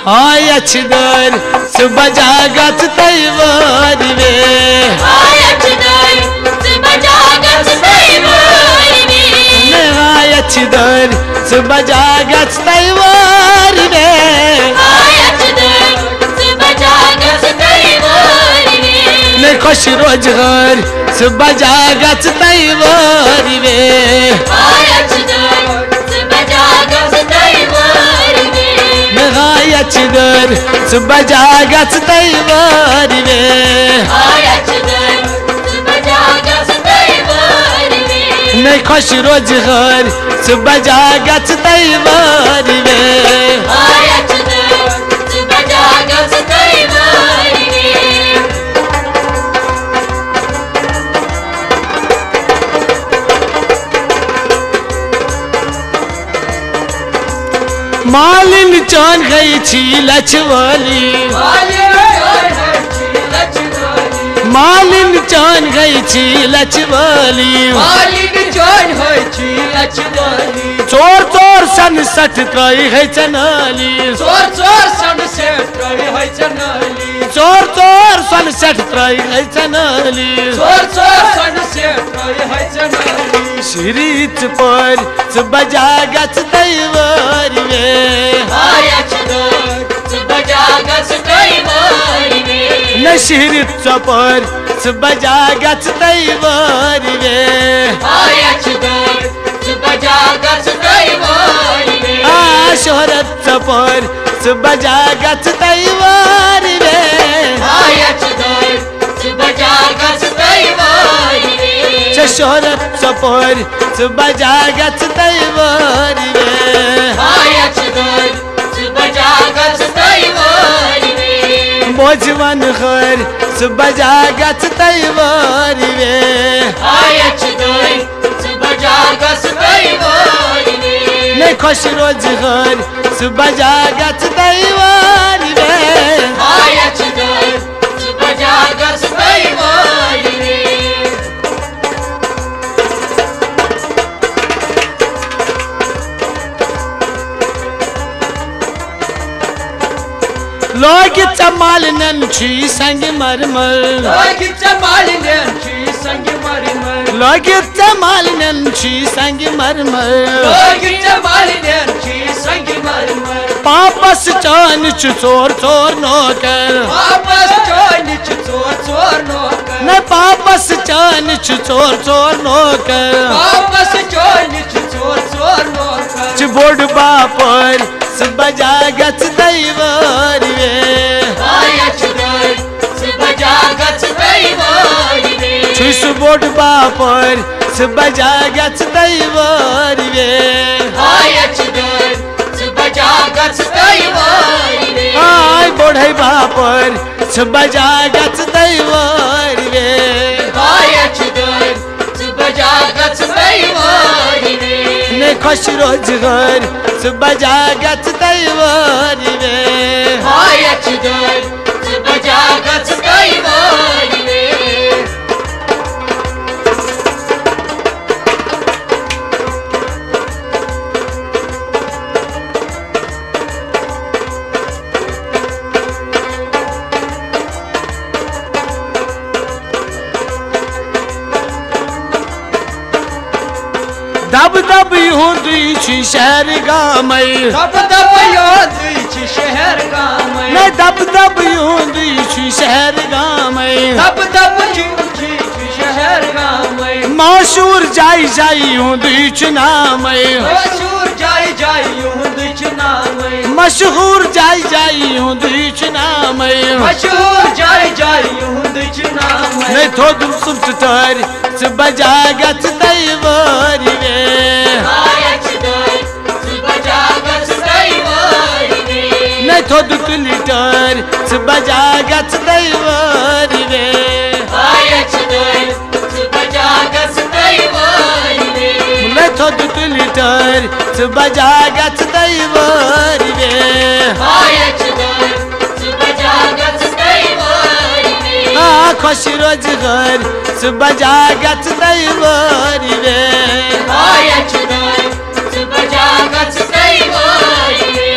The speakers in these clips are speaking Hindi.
हाय अच्छदर सुबह जागत तैवार वे हाय अच्छदर सुबह जागत तैवार वे हाय अच्छदर सुबह जागत तैवार वे हाय अच्छदर सुबह जागत तैवार वे ने खुश रोजगार सुबह जागत तैवार वे हाय अच्छदर सुबह जागत तैवार वे हाय अच्छदर सुबह जागत तैवार वे हाय अच्छदर सुबह जागत तैवार वे ने खुश रोजगार सुबह जागत तैवार वे हाय अच्छदर सुबह जागत तैवार वे मालिन चान गई छी लछवाली मालिन चान गई छी लछवाली चोर चोर सन सट त्रय है चनाली चोर चोर सन सट त्रय है चनाली श्रीच पर सुबह जागत तैवार वे हाय अच्छदर सुबह जागत तैवार वे न श्रीच पर सुबह जागत तैवार वे हाय अच्छदर सुबह जागत तैवार वे शोहरत पर सुबह जागत तैवार वे हाय अच्छदर सुबह जागत तैवार वे शोहरत पर सुबह जागत तैवार वे हाय अच्छदर सुबह जागत तैवार वे मौजवन खैर सुबह जागत तैवार वे हाय अच्छदर सुबह जागत तैवार वे ने खुश रोजगार सुबह जागत तैवार वे हाय अच्छदर सुबह जागत तैवार वे लोग चमालनन छी संग मरमर लोग चमालनन छी संग मरमर पापस चान चोर चोर नौकर न पापस चान चोर चोर नौकर बोर्ड बापर सुबह जागत तैवार वे हाय अच्छदर सुबह जागत तैवार वे छुस बोर्ड बापर सुबह जागत तैवार वे हाय अच्छदर सुबह जागत तैवार वे आय बोढ़े बापर सुबह जागत तैवार वे हाय अच्छदर सुबह जागत तैवार वे ने खुश रोजगार सुबह जागत तैवार वे हाय अच्छदर सुबह जागत तैवार वे दब दब यूं छी शहर गामई दब दब यूं छी शहर गामई न दब दब यूं छी शहर गामई दब दब यूं छी शहर गामई मशहूर जाई जाई यूं नामई मशहूर जाई जाई यूं नामई मशहूर जाई जाई यूं नामई मशहूर जाई जाई यूं नामई नहीं थो तुम सुबह तर सुबह जागत तैवार वे हाय अच्छदर सुबह जागत तैवार वे नहीं थो दुख लीटर सुबह जागत तैवार वे हाय अच्छदर सुबह जागत तैवार वे नहीं थो दुख लीटर सुबह जागत तैवार वे हाय अच्छदर सुबह जागत तैवार वे खुश रोजगार सुबह जागत तैवार वे हाय अच्छदर सुबह जागत तैवार वे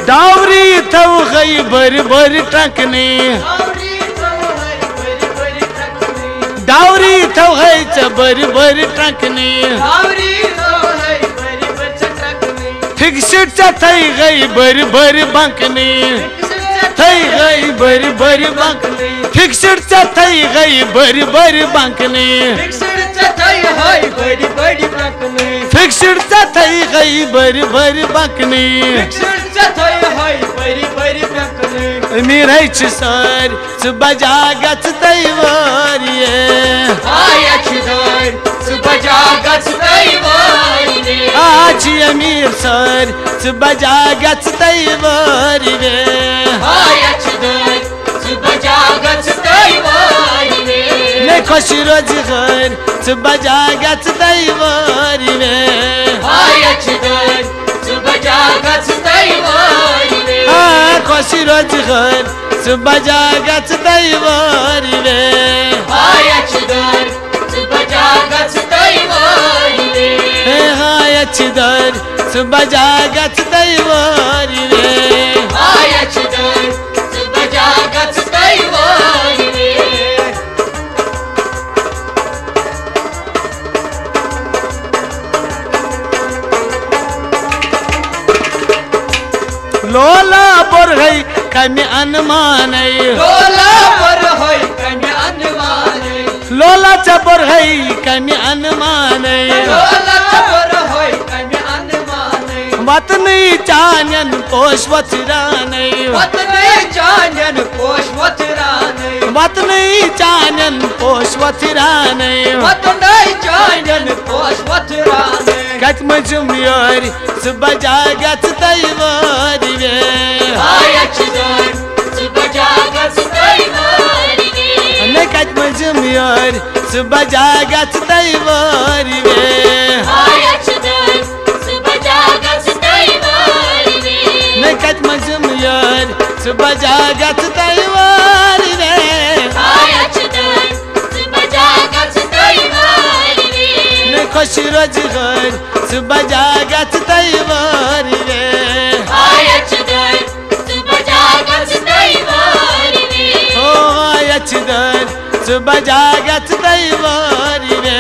डावरी थव गई बर बर टंकने डावरी थव गई बर बर टंकने फिक्स्ड थई गई बर बर बंकने थई गई बर बर बंकने फिक्स्ड थई गई बर बर बंकने फिक्स्ड थई गई बर बर बंकने अमीर है सर सुबह जागत तैवारिये आज अमीर सर सुबह जागत तैवारिये ने खुश रोजगार सुबह जागत तैवारिये खुश रोजगार सुबह जागत तैवारिये अच्छदर सुबह जागत तैवारिये लोला बोर है कमी अनुमान लोला चबर है कमी अनुमान मत नहीं चानन पोष वचरान मत नहीं चानन पोष वचरान कत मजुम यार सुबह जागत तैवारिये ने कत मजुम यार सुबह जागत तैवारिये ने कत मजुम यार सुबह जागत तैवारिये ने खुश रोजगार सुबह जागत तैवारिये अच्छदर सुबह जागत तैवारिये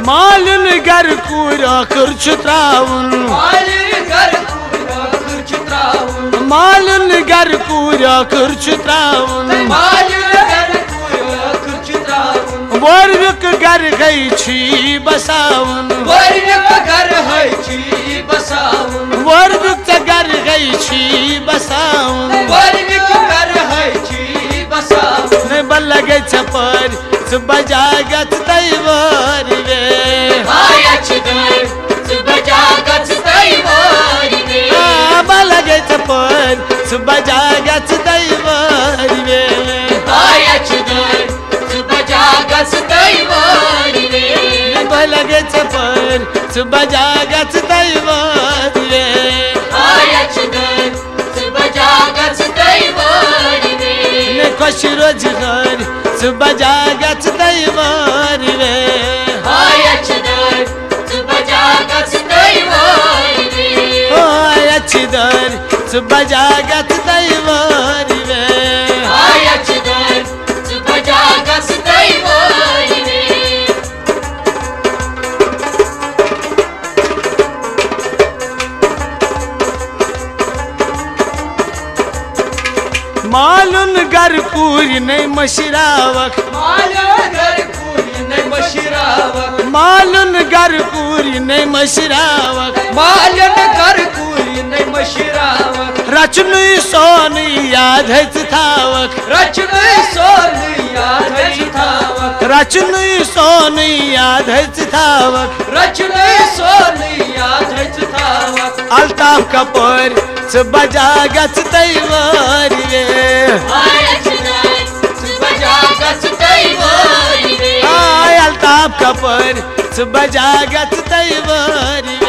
मालन घर पूरा खर्च त्रावन मालन घर पूरा खर्च त्रावन वर्विक घर गई छी बसावन वर्विक घर गई छी बसावन ने बल लगे छपर सुबह जागत तैवारिये बल लगे छपर सुबह जागत तैवारिये बल लगे छपर सुबह जागत तैवारिये ने खुश रोजगार सुबह जागत तैवारिये अच्छदर सुबह जागत तैवारिये मालून घर पूरी नहीं मशिरावक मालून घर पूरी नहीं मशिरावक रचन सोन याद है थावक रचन सोन याद है थावक अल्ताफ कपूर सुबह जागत तैवारिये अल्ताफ कपूर सुबह जागत तैवारिये